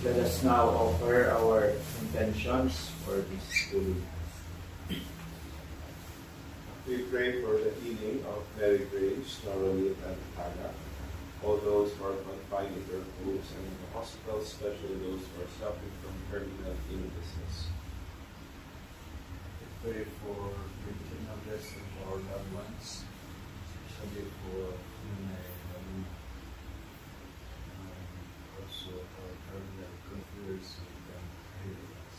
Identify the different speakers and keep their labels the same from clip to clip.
Speaker 1: Let us now offer our intentions for this holy Mass.
Speaker 2: We pray for the healing of Mary Grace, Noralit, and Hannah, all those who are confined in their homes and in the hospital, especially those who are suffering from terminal illnesses.
Speaker 3: We pray for the eternal blessing of our loved ones, especially for and also for terminal conference who can hear us.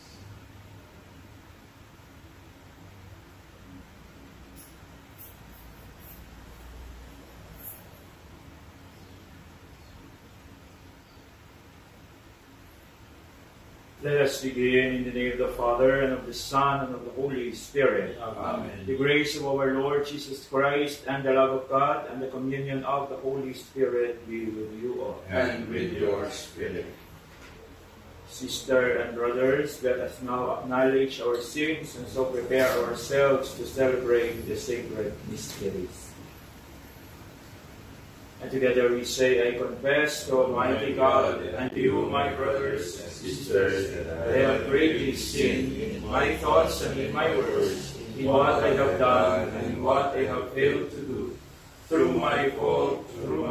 Speaker 1: Let us begin in the name of the Father, and of the Son, and of the Holy Spirit.
Speaker 3: Amen.
Speaker 1: The grace of our Lord Jesus Christ, and the love of God, and the communion of the Holy Spirit be with you all.
Speaker 2: And with your spirit.
Speaker 1: Sisters and brothers, let us now acknowledge our sins and so prepare ourselves to celebrate the sacred mysteries. And together we say, I confess to Almighty God and to you, my brothers and sisters, that I have greatly sinned in my thoughts and in my words, in what I have done and in what I have failed to do. Through my fault, through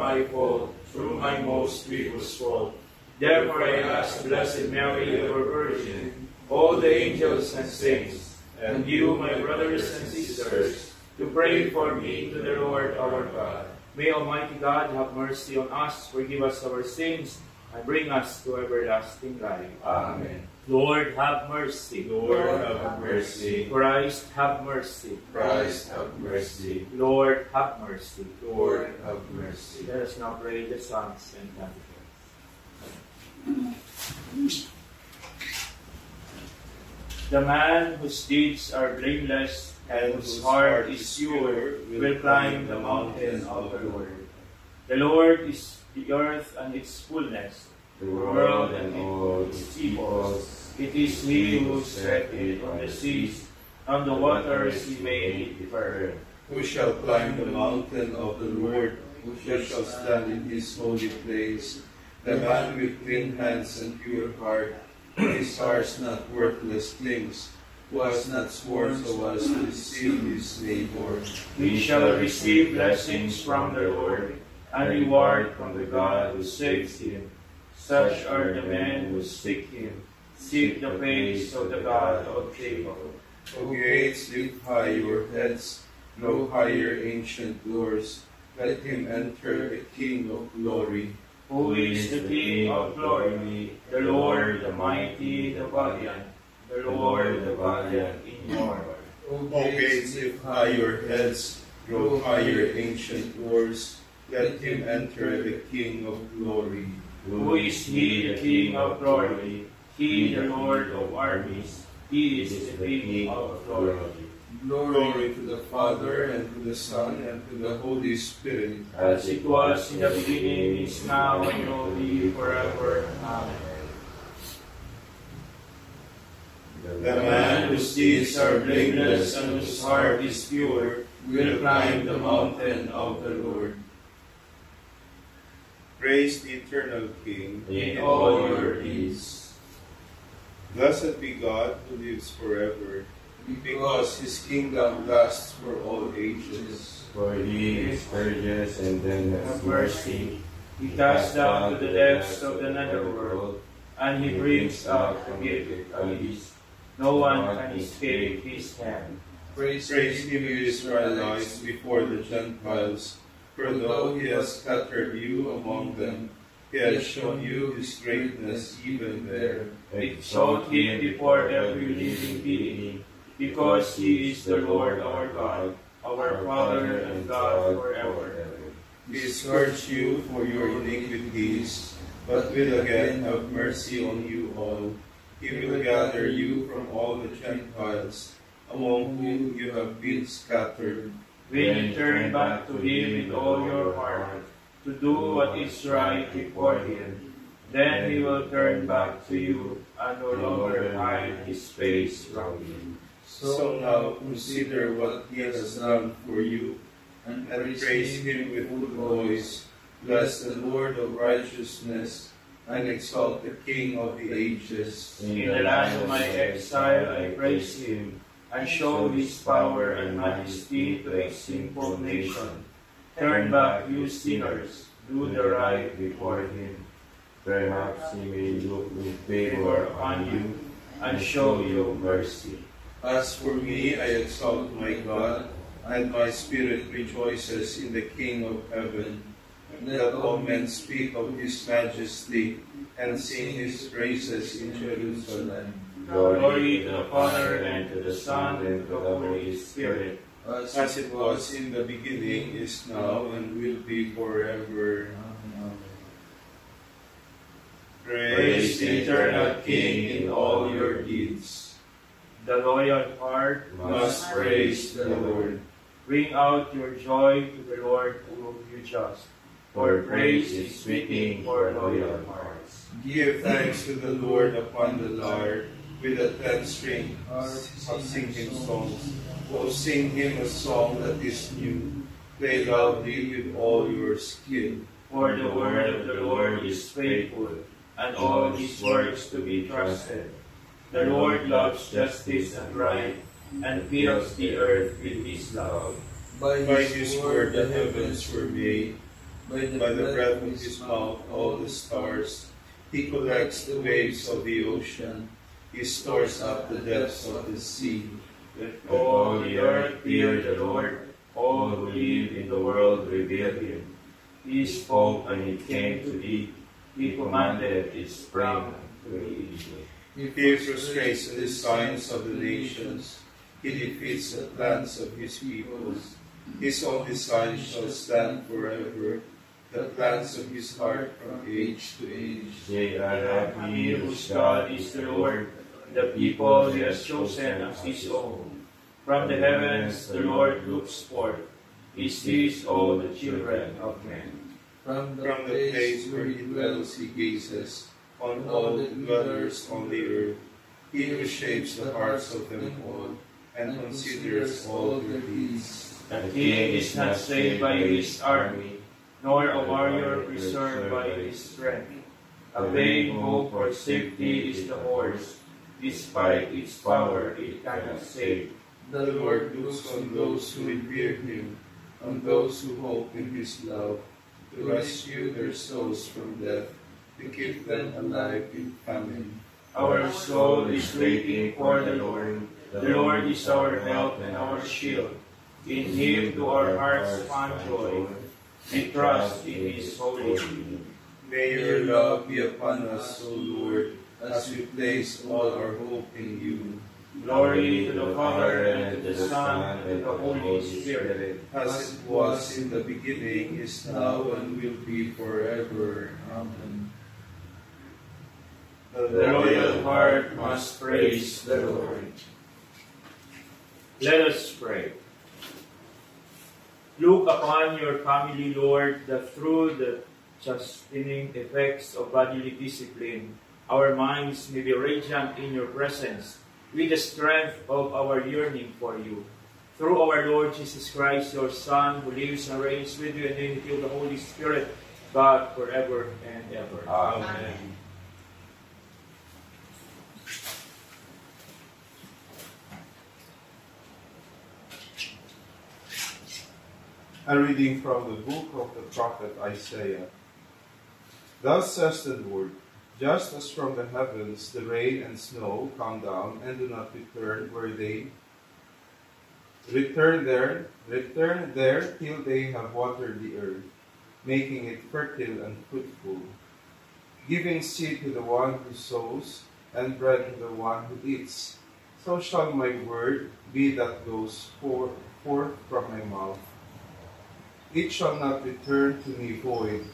Speaker 1: my most grievous fault. Therefore I ask Blessed Mary, ever Virgin, all the angels and saints, and you, my brothers and sisters, to pray for me to the Lord our God. May Almighty God have mercy on us, forgive us our sins, and bring us to everlasting life.
Speaker 2: Amen.
Speaker 1: Lord, have mercy.
Speaker 2: Lord, have mercy.
Speaker 1: Christ, have mercy.
Speaker 2: Christ, have mercy.
Speaker 1: Lord, have mercy.
Speaker 2: Lord, have mercy.
Speaker 1: Let us now pray the Psalms and Canticles. The man whose deeds are blameless and whose heart is pure will climb the mountain of the Lord. The Lord is the earth and its fullness, the world and all its peoples. It is He who set it on the seas, on the waters He made it firm.
Speaker 4: Who shall climb the mountain of the Lord? Who shall stand in His holy place? The man with clean hands and pure heart, who desires not worthless things, who has not sworn so as to deceive his neighbor.
Speaker 1: We shall receive blessings from the Lord, and reward from the God who saves him. Such are the men who seek Him. Seek the face of the God of Jacob.
Speaker 4: O gates, lift high your heads, grow higher, ancient doors. Let him enter, the King of glory.
Speaker 1: Who is the King of glory? The Lord, the mighty, the valiant. The Lord, the valiant in war.
Speaker 4: O gates, lift high your heads, grow higher, ancient doors. Let him enter, the King of glory.
Speaker 1: Who is He, the King of glory? He, the Lord of armies. He is the King of glory.
Speaker 4: Glory to the Father, and to the Son, and to the Holy Spirit.
Speaker 1: As it was in the beginning, is now, and will be forever. Amen. The man whose deeds are blameless and whose heart is pure will climb the mountain of the Lord.
Speaker 2: Praise the eternal King
Speaker 1: In all your deeds.
Speaker 2: Blessed be God who lives forever,
Speaker 4: Because His kingdom lasts for all ages.
Speaker 5: For He is courageous and then has
Speaker 1: Have mercy. He casts down to the depths of the netherworld, and He brings up from it with release. No one can escape His hand.
Speaker 4: Praise Him, you Israelites, before the Gentiles. For though He has scattered you among them, He has shown you His greatness even there.
Speaker 1: Exalt Him before every living being, because He is the Lord our God, our Father and God forever.
Speaker 4: He scourged you for your iniquities, but will again have mercy on you all. He will gather you from all the Gentiles, among whom you have been scattered.
Speaker 1: When you turn back to Him with all your heart, to do what is right before Him, then He will turn back to you and no longer hide His face from you.
Speaker 4: So now consider what He has done for you, and praise Him with full voice. Bless the Lord of righteousness. and exalt the King of the ages.
Speaker 1: In the land of my exile I praise him, and show his power and majesty to a sinful nation. Turn back, you sinners, do the right before him.
Speaker 5: Perhaps he may look with favor upon you and show you mercy.
Speaker 4: As for me, I exalt my God, and my spirit rejoices in the King of heaven. Let all men speak of his majesty and sing his praises in Jerusalem.
Speaker 1: Glory to the Father, and to the Son, and to the Holy Spirit.
Speaker 4: As it was in the beginning, is now, and will be forever. Praise the eternal King in all your deeds.
Speaker 1: The loyal heart
Speaker 4: Must praise the Lord.
Speaker 1: Bring out your joy to the Lord, O you just, for praise is fitting for loyal hearts.
Speaker 4: Give thanks to the Lord upon the lyre, with a 10-string sing him songs. O sing him a song that is new. Play loudly with all your skill.
Speaker 1: For the word of the Lord is faithful, and all his works to be trusted. The Lord loves justice and right, and fills the earth with his love.
Speaker 4: By his word the heavens were made, by the breath of his mouth all the stars. He collects the waves of the ocean, he stores up the depths of the sea.
Speaker 1: Let all the earth fear the Lord, all who live in the world revere him. He spoke and it came to be, he commanded it sprang to Egypt.
Speaker 4: He frustrates the designs of the nations, he defeats the plans of his peoples. His own designs shall stand forever, the plans of his heart from age to age.
Speaker 1: They are happy whose God is the Lord, the people he has chosen as his own. From the heavens the Lord looks forth, he sees all the children of men.
Speaker 4: From the place where he dwells he gazes on all the dwellers on the earth. He who shapes the hearts of them all, and considers all their deeds.
Speaker 1: The king is not saved by his army, nor a warrior preserved by his strength. A vain hope for safety is the horse, despite its power it cannot save.
Speaker 4: The Lord looks on those who revere him, on those who hope in his love, to rescue their souls from death, to keep them alive in famine.
Speaker 1: Our soul is waiting for the Lord. The Lord is our help and our shield. In him do our hearts find joy. We trust in his holy name.
Speaker 4: May your love be upon us, O Lord, as we place all our hope in you.
Speaker 1: Glory to the Father, and to the Son, and to the Holy Spirit.
Speaker 4: As it was in the beginning, is now, and will be forever. Amen.
Speaker 1: The loyal heart must praise the Lord. Let us pray. Look upon your family, Lord, that through the sustaining effects of bodily discipline, our minds may be radiant in your presence with the strength of our yearning for you. Through our Lord Jesus Christ, your Son, who lives and reigns with you in the unity of the Holy Spirit, God, forever and ever.
Speaker 5: Amen.
Speaker 2: A reading from the book of the prophet Isaiah. Thus says the Lord, just as from the heavens the rain and snow come down and do not return where they return there till they have watered the earth, making it fertile and fruitful, giving seed to the one who sows and bread to the one who eats. So shall my word be that goes forth from my mouth. It shall not return to me void,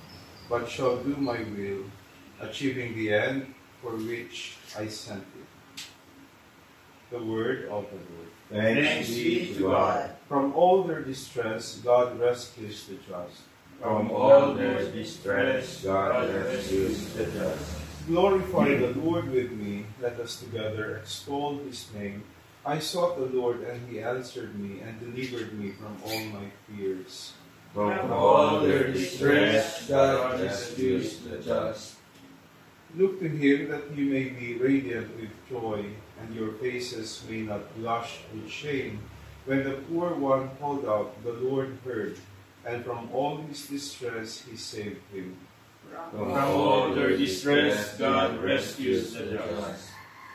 Speaker 2: but shall do my will, achieving the end for which I sent it. The word of the Lord.
Speaker 5: Thanks be to God.
Speaker 2: From all their distress, God rescues the just.
Speaker 5: From all their distress, God rescues the just.
Speaker 2: Glorify the Lord with me. Let us together extol his name. I sought the Lord, and he answered me and delivered me from all my fears.
Speaker 5: From all their distress, God rescues the just.
Speaker 2: Look to him that you may be radiant with joy, and your faces may not blush with shame. When the poor one called out, the Lord heard, and from all his distress he saved him.
Speaker 1: From all their distress, God rescues the just.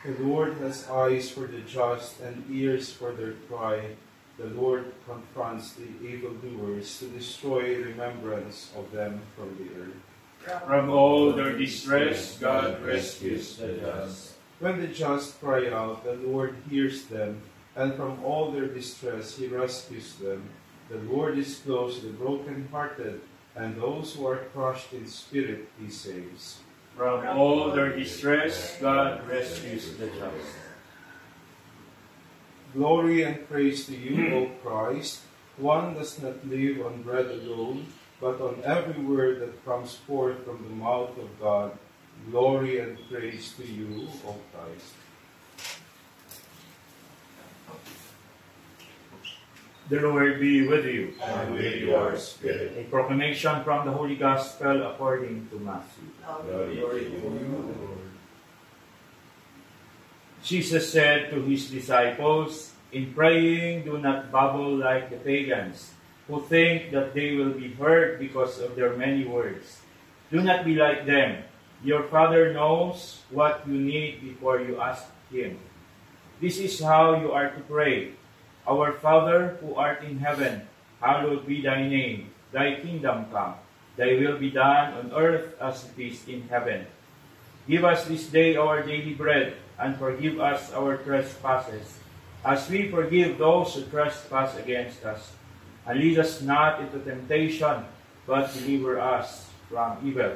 Speaker 2: The Lord has eyes for the just and ears for their cry. The Lord confronts the evildoers to destroy remembrance of them from the earth.
Speaker 1: From all their distress, God rescues the just.
Speaker 2: When the just cry out, the Lord hears them, and from all their distress he rescues them. The Lord is close to the brokenhearted, and those who are crushed in spirit he saves.
Speaker 1: From all their distress, God rescues the just.
Speaker 2: Glory and praise to you, O Christ. One does not live on bread alone, but on every word that comes forth from the mouth of God. Glory and praise to you, O Christ.
Speaker 1: The Lord be with you.
Speaker 5: And with your spirit.
Speaker 1: A proclamation from the Holy Gospel according to Matthew.
Speaker 5: Glory to you.
Speaker 1: Jesus said to his disciples, "In praying, do not babble like the pagans, who think that they will be heard because of their many words. Do not be like them. Your Father knows what you need before you ask Him. This is how you are to pray. Our Father who art in heaven, hallowed be thy name. Thy kingdom come. Thy will be done on earth as it is in heaven. Give us this day our daily bread, and forgive us our trespasses, as we forgive those who trespass against us. And lead us not into temptation, but deliver us from evil.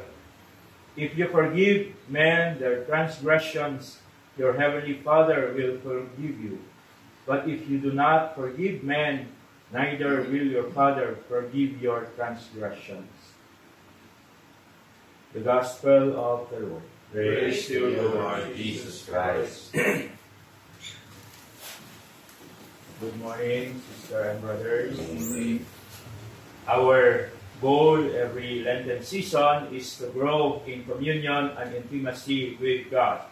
Speaker 1: If you forgive men their transgressions, your heavenly Father will forgive you. But if you do not forgive men, neither will your Father forgive your transgressions." The Gospel of the Lord.
Speaker 5: Praise to you, Lord Jesus Christ.
Speaker 1: Good morning, sisters and brothers. Our goal every Lenten season is to grow in communion and intimacy with God.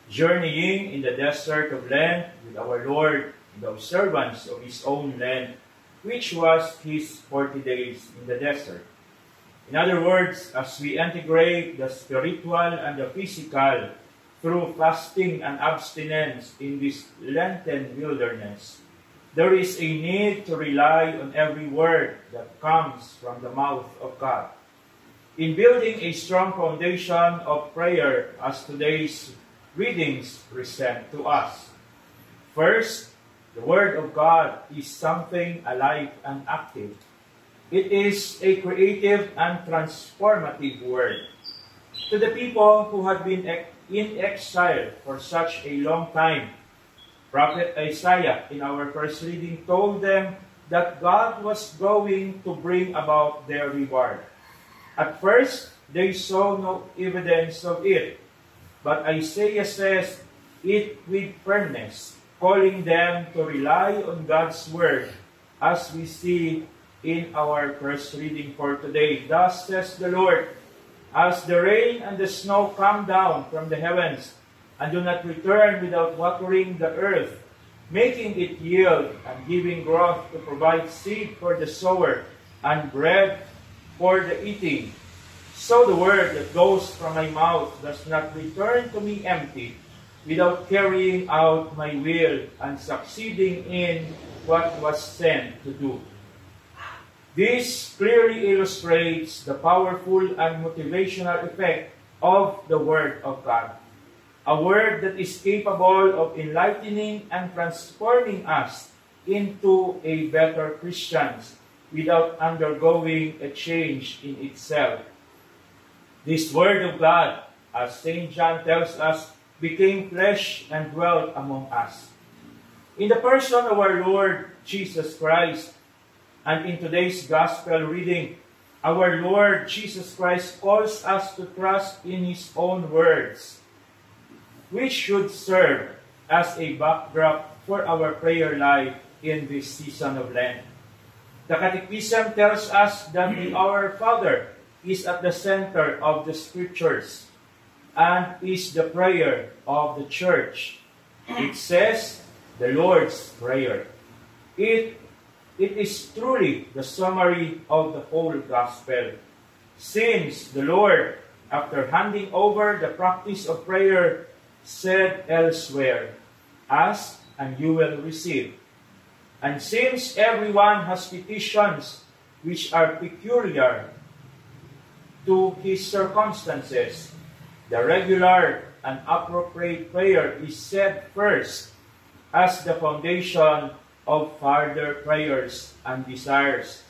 Speaker 1: Journeying in the desert of Lent with our Lord in the observance of His own Lent, which was His 40 days in the desert. In other words, as we integrate the spiritual and the physical through fasting and abstinence in this Lenten wilderness, there is a need to rely on every word that comes from the mouth of God. In building a strong foundation of prayer, as today's readings present to us. First, the Word of God is something alive and active. It is a creative and transformative Word. To the people who had been in exile for such a long time, Prophet Isaiah, in our first reading, told them that God was going to bring about their reward. At first, they saw no evidence of it, but Isaiah says it with firmness, calling them to rely on God's Word, as we see in our first reading for today. Thus says the Lord, as the rain and the snow come down from the heavens, and do not return without watering the earth, making it yield and giving growth to provide seed for the sower and bread for the eating, so the word that goes from my mouth does not return to me empty, without carrying out my will and succeeding in what was sent to do. This clearly illustrates the powerful and motivational effect of the Word of God. A word that is capable of enlightening and transforming us into a better Christians without undergoing a change in itself. This Word of God, as St. John tells us, became flesh and dwelt among us. In the person of our Lord Jesus Christ, and in today's Gospel reading, our Lord Jesus Christ calls us to trust in His own words, which should serve as a backdrop for our prayer life in this season of Lent. The Catechism tells us that the Our Father is at the center of the Scriptures. and is the prayer of the church. It says the Lord's Prayer. It is truly the summary of the whole gospel. Since the Lord, after handing over the practice of prayer, said elsewhere, "Ask and you will receive." And since everyone has petitions which are peculiar to his circumstances, the regular and appropriate prayer is said first as the foundation of further prayers and desires.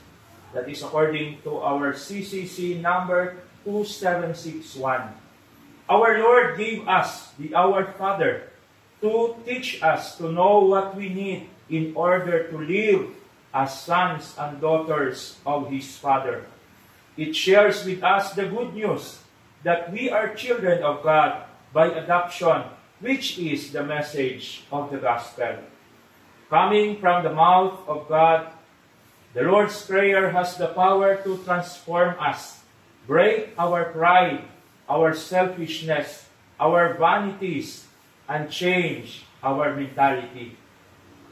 Speaker 1: That is according to our CCC number 2761. Our Lord gave us the Our Father to teach us to know what we need in order to live as sons and daughters of His Father. It shares with us the good news that we are children of God by adoption, which is the message of the gospel. Coming from the mouth of God, the Lord's Prayer has the power to transform us, break our pride, our selfishness, our vanities, and change our mentality.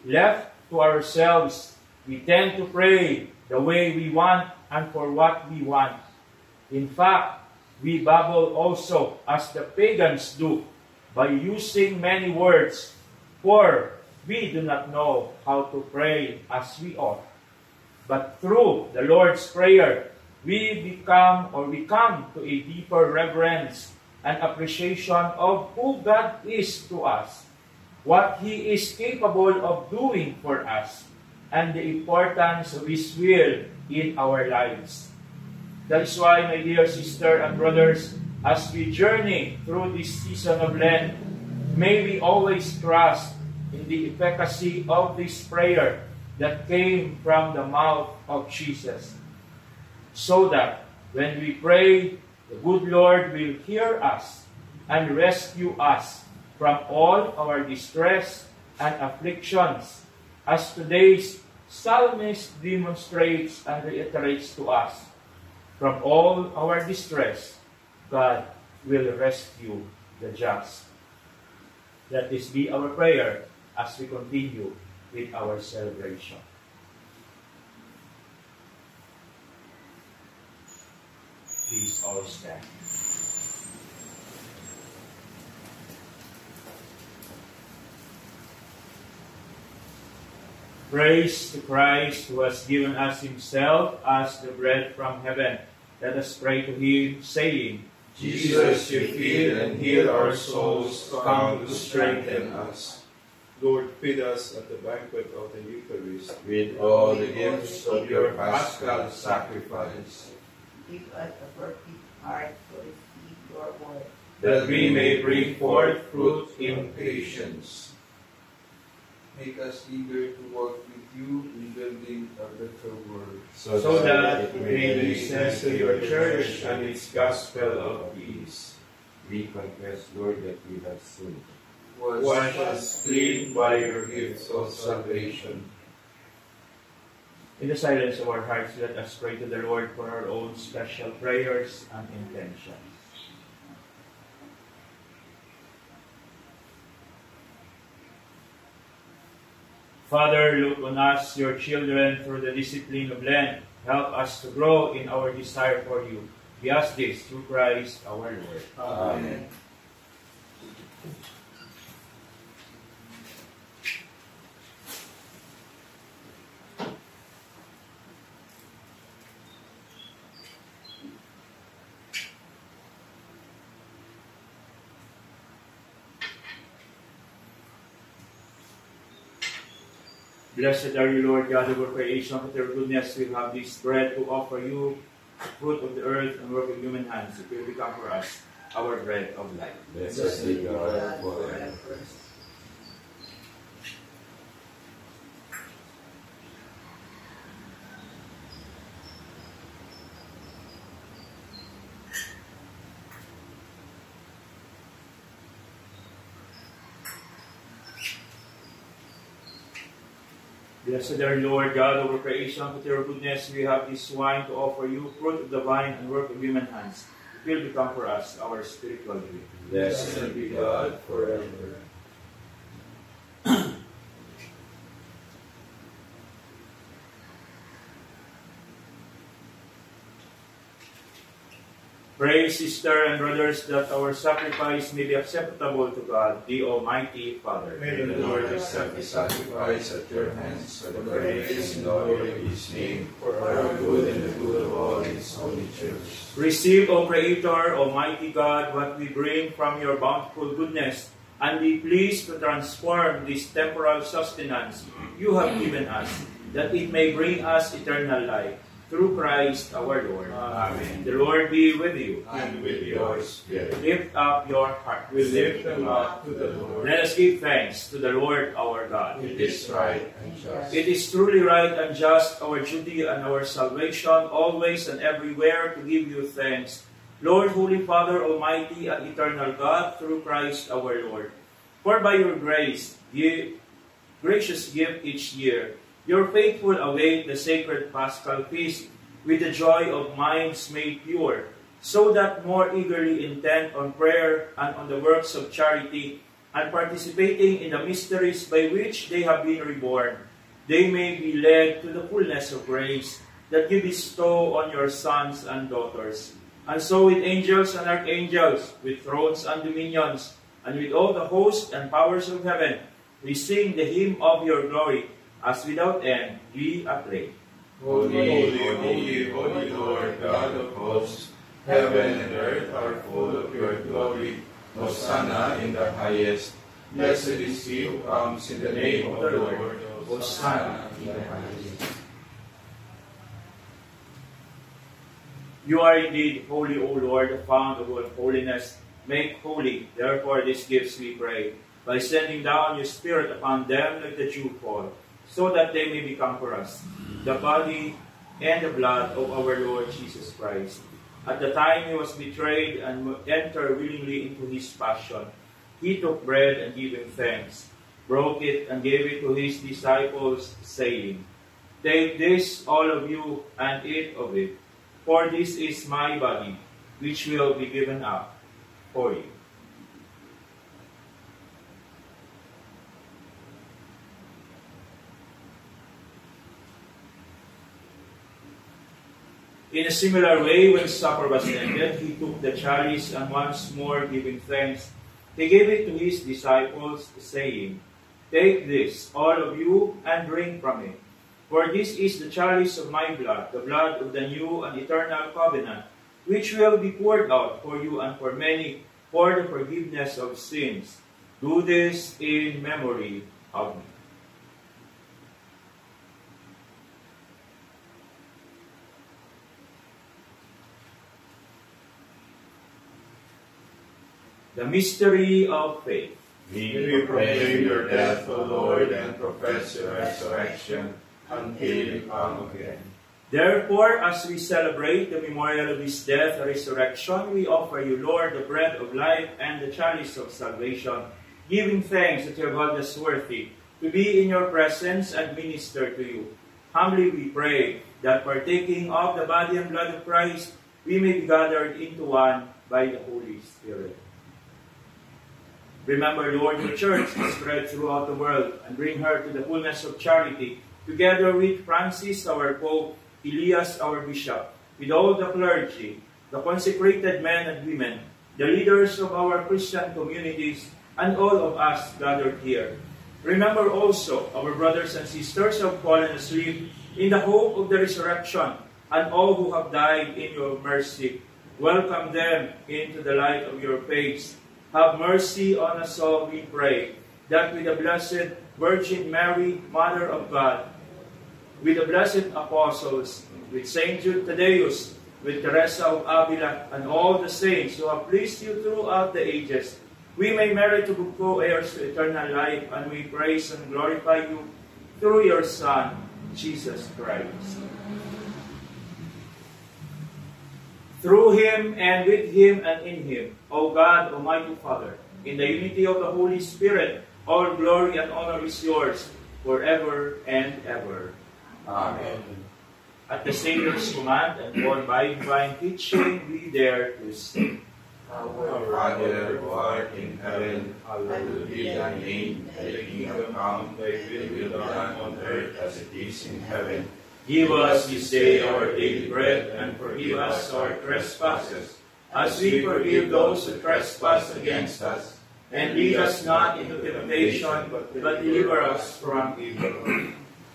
Speaker 1: Left to ourselves, we tend to pray the way we want and for what we want. In fact, we babble also as the pagans do by using many words, for we do not know how to pray as we ought. But through the Lord's Prayer, we come to a deeper reverence and appreciation of who God is to us, what He is capable of doing for us, and the importance of His will in our lives. That is why, my dear sisters and brothers, as we journey through this season of Lent, may we always trust in the efficacy of this prayer that came from the mouth of Jesus, so that when we pray, the good Lord will hear us and rescue us from all our distress and afflictions, as today's psalmist demonstrates and reiterates to us. From all our distress, God will rescue the just. Let this be our prayer as we continue with our celebration. Please all stand. Praise to Christ who has given us Himself as the bread from heaven. Let us pray to Him, saying,
Speaker 4: Jesus, you feed and heal our souls, come to strengthen us.
Speaker 2: Lord, feed us at the banquet of the Eucharist
Speaker 4: With all the gifts of your paschal sacrifice,
Speaker 6: Give us a perfect heart to receive your word.
Speaker 4: that we may bring forth fruit in patience.
Speaker 3: Make us eager to work with you in building a better world.
Speaker 1: so that it may
Speaker 2: may
Speaker 1: listen to your church and its gospel of peace.
Speaker 5: We confess, Lord, that we have sinned.
Speaker 4: Wash us clean by your gifts of salvation.
Speaker 1: In the silence of our hearts, let us pray to the Lord for our own special prayers and intentions. Father, look on us, your children, through the discipline of Lent. Help us to grow in our desire for you. We ask this through Christ our Lord.
Speaker 4: Amen.
Speaker 1: Blessed are you, Lord God of our creation. With your goodness, we have this bread to offer you, fruit of the earth and work of human hands. It will become for us our bread of life.
Speaker 5: Blessed be God forever.
Speaker 1: Blessed are you, Lord God of our creation. With your goodness, we have this wine to offer you, fruit of the vine and work of human hands. will become for us our spiritual drink.
Speaker 4: Blessed be God forever.
Speaker 1: Pray, sister and brothers, that our sacrifice may be acceptable to God, the Almighty Father.
Speaker 4: May the Lord accept the sacrifice at your hands for the praise and glory of His name, for our good and the good of all His holy church.
Speaker 1: Receive, O Creator, Almighty God, what we bring from your bountiful goodness, and be pleased to transform this temporal sustenance you have given us, that it may bring us eternal life. Through Christ our Lord.
Speaker 4: Amen.
Speaker 1: The Lord be with you.
Speaker 4: And with your spirit.
Speaker 1: Lift up your heart.
Speaker 4: We lift them up to the Lord.
Speaker 1: Let us give thanks to the Lord our God.
Speaker 4: It is right and just.
Speaker 1: It is truly right and just, our duty and our salvation, always and everywhere to give you thanks. Lord, Holy Father, Almighty and Eternal God, through Christ our Lord. For by your gracious gift each year, your faithful await the sacred Paschal Feast with the joy of minds made pure, so that more eagerly intent on prayer and on the works of charity, and participating in the mysteries by which they have been reborn, they may be led to the fullness of grace that you bestow on your sons and daughters. And so with angels and archangels, with thrones and dominions, and with all the hosts and powers of heaven, we sing the hymn of your glory, as without end we acclaim.
Speaker 4: Holy, holy, holy, holy Lord, God of hosts, heaven and earth are full of your glory. Hosanna in the highest. Blessed is he who comes in the name of the Lord. Hosanna in the highest.
Speaker 1: You are indeed holy, O Lord, the fount of all holiness. Make holy, therefore, these gifts, we pray, by sending down your Spirit upon them like the dew fall, so that they may become for us the body and the blood of our Lord Jesus Christ. At the time he was betrayed and entered willingly into his passion, he took bread and giving thanks, broke it and gave it to his disciples, saying, Take this, all of you, and eat of it, for this is my body, which will be given up for you. In a similar way, when supper was ended, he took the chalice, and once more giving thanks, he gave it to his disciples, saying, Take this, all of you, and drink from it. For this is the chalice of my blood, the blood of the new and eternal covenant, which will be poured out for you and for many for the forgiveness of sins. Do this in memory of me. The mystery of faith.
Speaker 4: We proclaim your death, O Lord, and profess your resurrection until you come again.
Speaker 1: Therefore, as we celebrate the memorial of his death and resurrection, we offer you, Lord, the bread of life and the chalice of salvation, giving thanks that you have held us worthy to be in your presence and minister to you. Humbly we pray that partaking of the body and blood of Christ, we may be gathered into one by the Holy Spirit. Remember, Lord, your church is spread throughout the world, and bring her to the fullness of charity, together with Francis, our Pope, Elias, our Bishop, with all the clergy, the consecrated men and women, the leaders of our Christian communities, and all of us gathered here. Remember also our brothers and sisters who have fallen asleep in the hope of the resurrection, and all who have died in your mercy. Welcome them into the light of your face. Have mercy on us all, we pray, that with the Blessed Virgin Mary, Mother of God, with the blessed apostles, with Saint Jude Thaddeus, with Teresa of Avila, and all the saints who have pleased you throughout the ages, we may merit to be co-heirs to eternal life, and we praise and glorify you through your Son, Jesus Christ. Through him, and with him, and in him, O God, Almighty Father, in the unity of the Holy Spirit, all glory and honor is yours, forever and ever.
Speaker 4: Amen.
Speaker 1: At the Savior's command and born by divine teaching, we dare to sing.
Speaker 4: Our Father, who art in heaven, hallowed be thy name. Thy kingdom come, thy will be done on earth as it is in heaven.
Speaker 1: Give us this day our daily bread, and forgive us our trespasses, as we forgive those who trespass against us. And lead us not into temptation, but deliver us from evil.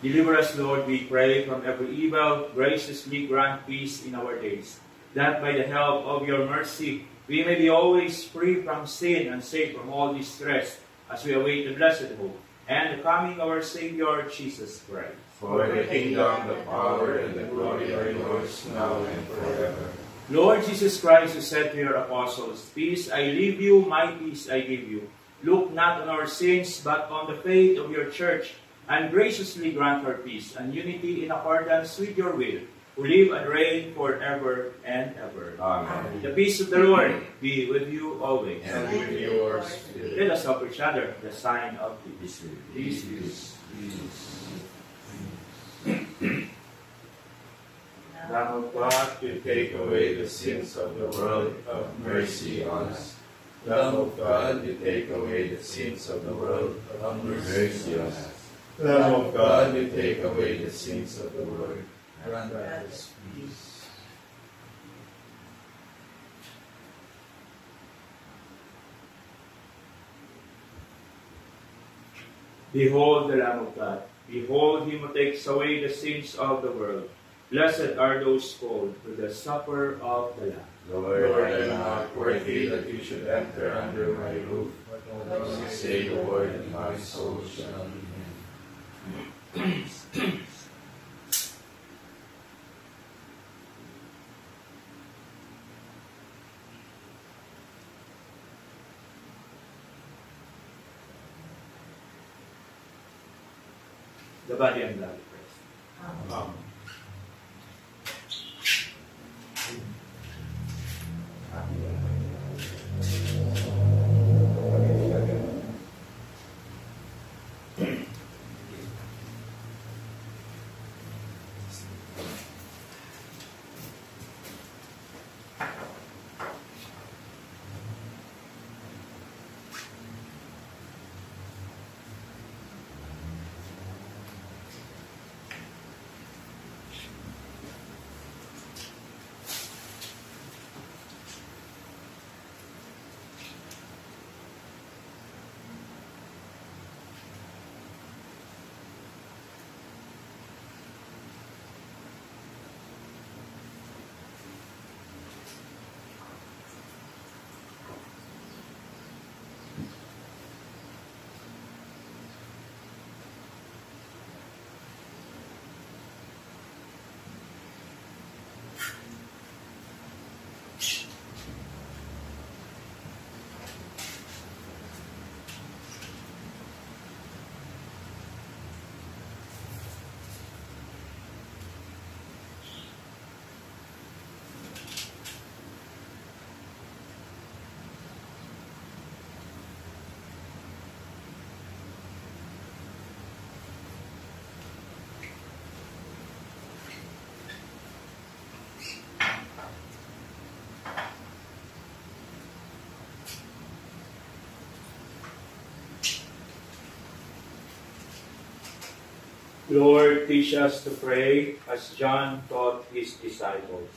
Speaker 1: Deliver us, Lord, we pray, from every evil. Graciously grant peace in our days, that by the help of your mercy we may be always free from sin and safe from all distress, as we await the blessed hope and the coming of our Savior, Jesus Christ.
Speaker 4: For the kingdom, the power, and the glory are yours, now and forever.
Speaker 1: Lord Jesus Christ, who said to your apostles, Peace I leave you, my peace I give you. Look not on our sins, but on the faith of your church, and graciously grant her peace and unity in accordance with your will, who live and reign forever and ever.
Speaker 4: Amen.
Speaker 1: The peace of the Lord be with you always.
Speaker 4: And with yours.
Speaker 1: Let us offer each other the sign of peace.
Speaker 4: Peace, peace, peace. Lamb of God, you take away the sins of the world, have mercy on us. Lamb of God, you take away the sins of the world, have mercy on us. Lamb of God, you take away the sins of the world, grant us peace.
Speaker 1: Behold the Lamb of God. Behold him who takes away the sins of the world. Blessed are those called to the supper of the Lamb.
Speaker 4: Lord, I am not worthy that you should enter under my roof, but only say the word, and my soul shall live.
Speaker 1: The body and blood of Christ.
Speaker 4: Amen.
Speaker 1: Lord, teach us to pray as John taught his disciples.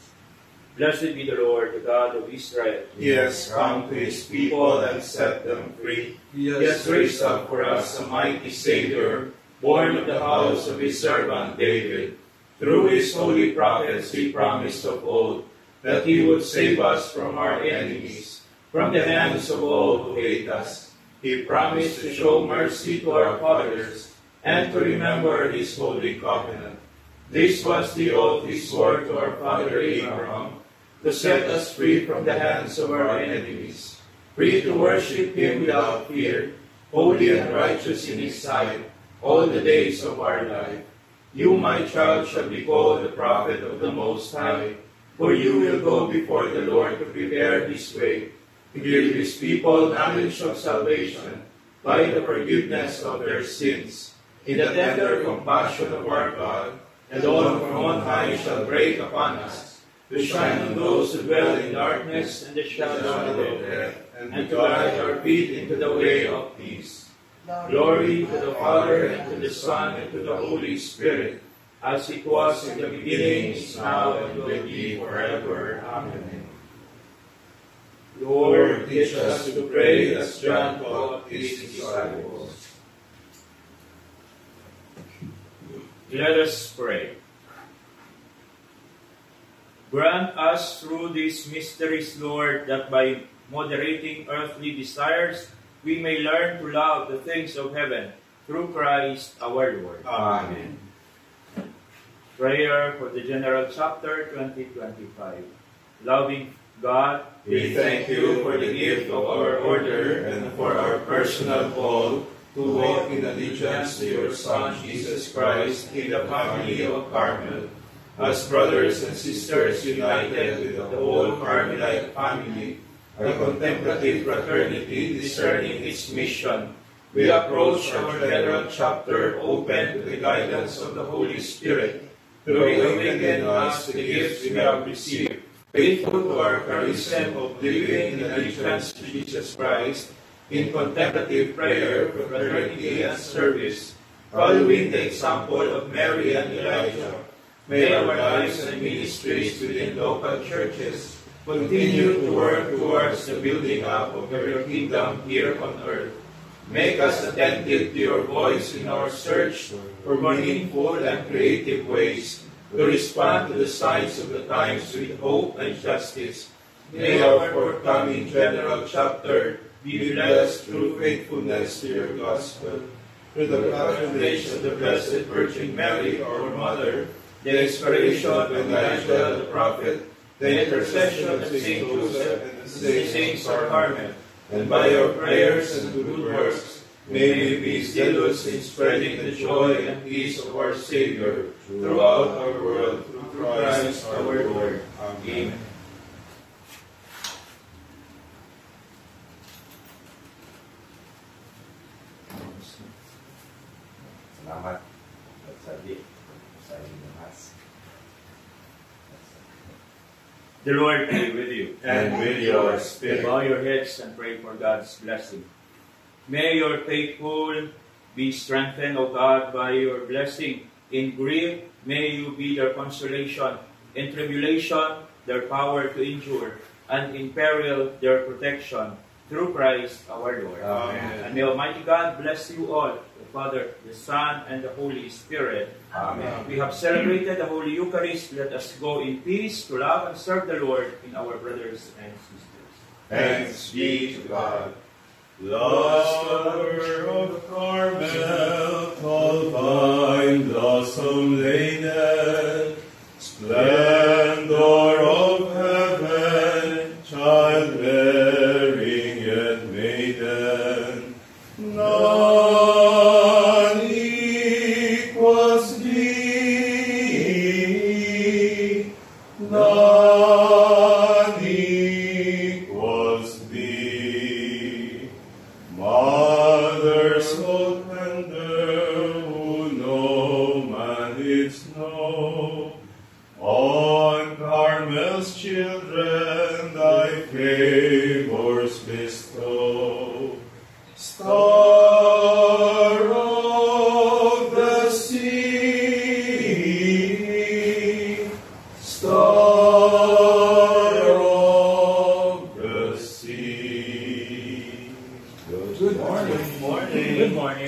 Speaker 1: Blessed be the Lord, the God of Israel.
Speaker 4: He has come to his people and set them free. He has raised up for us a mighty Savior, born of the house of his servant David. Through his holy prophets he promised of old that he would save us from our enemies, from the hands of all who hate us. He promised to show mercy to our fathers and to remember his holy covenant. This was the oath he swore to our father Abraham, to set us free from the hands of our enemies, free to worship him without fear, holy and righteous in his sight, all the days of our life. You, my child, shall be called the prophet of the Most High, for you will go before the Lord to prepare his way, to give his people knowledge of salvation by the forgiveness of their sins, in the tender compassion of our God,
Speaker 1: The dawn from on high shall break upon us, to shine on those who dwell in darkness and the shadow of death, and to guide our feet into the way of peace. Glory to the Father, and to the Son, and to the Holy Spirit, as it was in the beginning, is now, and will be forever. Amen. Lord, teach us to pray as John taught his disciples. Let us pray. Grant us through these mysteries, Lord, that by moderating earthly desires, we may learn to love the things of heaven through Christ our Lord.
Speaker 4: Amen.
Speaker 1: Prayer for the General Chapter 2025. Loving God,
Speaker 4: We thank you for the gift of our order and for our personal call to walk in allegiance to your Son, Jesus Christ, in the family of Carmel. As brothers and sisters united with the whole Carmelite family, a contemplative fraternity discerning its mission, we approach our General Chapter open to the guidance of the Holy Spirit to awaken us to the gifts we have received, faithful to our charism of living in allegiance to Jesus Christ, in contemplative prayer, fraternity, and service, following the example of Mary and Elijah. May our lives and ministries within local churches continue to work towards the building up of your kingdom here on earth. Make us attentive to your voice in our search for meaningful and creative ways to respond to the signs of the times with hope and justice. May our forthcoming General Chapter be blessed through faithfulness to your gospel. Through the patronage of the Blessed Virgin Mary, our Mother, the inspiration of Elijah the prophet, the intercession of Saint Joseph and the saints of Carmel, and by your prayers and good works, may we be zealous in spreading the joy and peace of our Savior throughout our world, through Christ our Lord. Amen.
Speaker 5: Salamat. Sabi sa inyong mas.
Speaker 1: The Lord be with you.
Speaker 4: And with your spirit.
Speaker 1: Bow your heads and pray for God's blessing. May your faithful be strengthened, O God, by your blessing. In grief, may you be their consolation. In tribulation, their power to endure. And in peril, their protection. Through Christ our Lord.
Speaker 4: Amen.
Speaker 1: And may Almighty God bless you all, the Father, the Son, and the Holy Spirit.
Speaker 4: Amen.
Speaker 1: We have celebrated the Holy Eucharist. Let us go in peace to love and serve the Lord in our brothers and sisters.
Speaker 4: Thanks be to God. Lover of Carmel, tall vine blossom laden, splendor of heaven, child-bearing yet maiden, none equals thee, none equals thee. Mother so tender, who no man did know, on Carmel's children thy favors bestow. Star of the sea, star of the sea.
Speaker 1: Good morning. Good morning.